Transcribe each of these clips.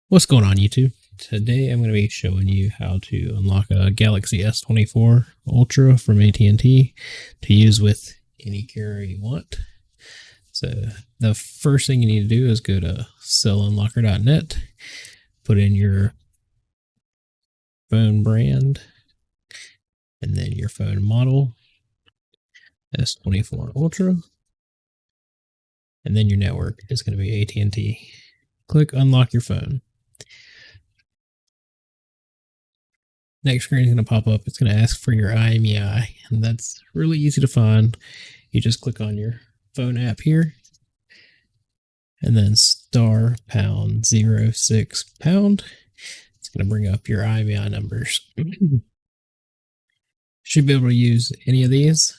What's going on, YouTube? Today I'm going to be showing you how to unlock a Galaxy S24 Ultra from AT&T to use with any carrier you want. So the first thing you need to do is go to Cellunlocker.net, put in your phone brand, and then your phone model, S24 Ultra, and then your network is going to be AT&T. Click Unlock Your Phone. Next screen is going to pop up. It's going to ask for your IMEI, and that's really easy to find. You just click on your phone app here, and then *#06#. It's going to bring up your IMEI numbers. Should be able to use any of these,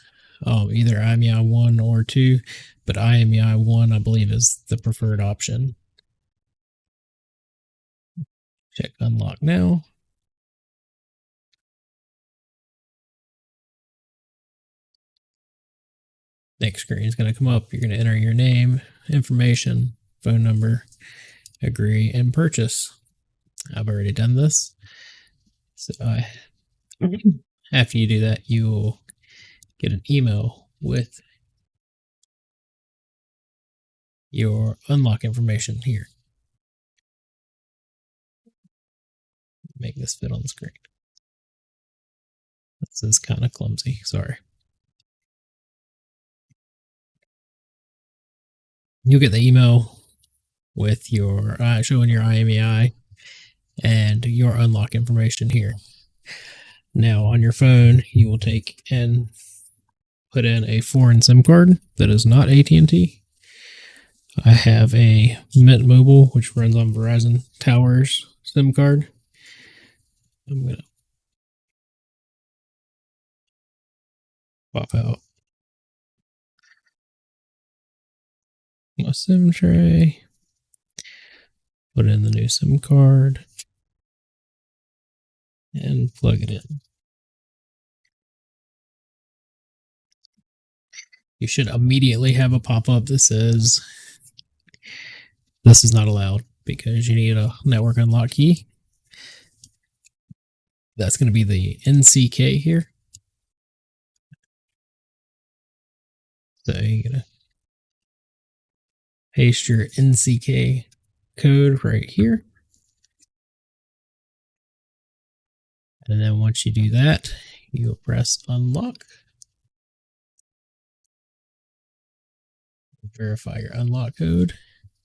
either IMEI 1 or 2, but IMEI 1, I believe, is the preferred option. Check Unlock Now. Next screen is going to come up. You're going to enter your name, information, phone number, agree, and purchase. I've already done this. So after you do that, you will get an email with your unlock information here. Make this fit on the screen. This is kind of clumsy, sorry. You'll get the email with your showing your IMEI and your unlock information here. Now on your phone, you will take and put in a foreign SIM card that is not AT&T. I have a Mint Mobile, which runs on Verizon Towers SIM card. I'm going to pop out my SIM tray, put in the new SIM card, and plug it in. You should immediately have a pop-up that says this is not allowed because you need a network unlock key. That's going to be the NCK here. So you're going to paste your NCK code right here. And then once you do that, you'll press unlock. Verify your unlock code.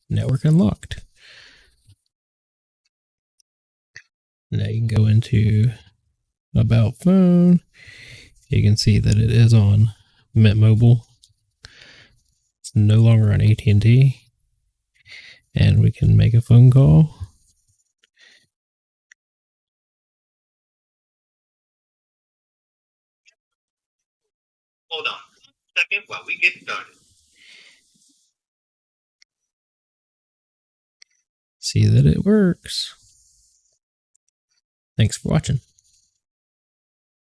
Network unlocked. Now you can go into About Phone. You can see that it is on Mint Mobile. It's no longer on AT&T. And we can make a phone call. Hold on a second while we get started. See that it works. Thanks for watching.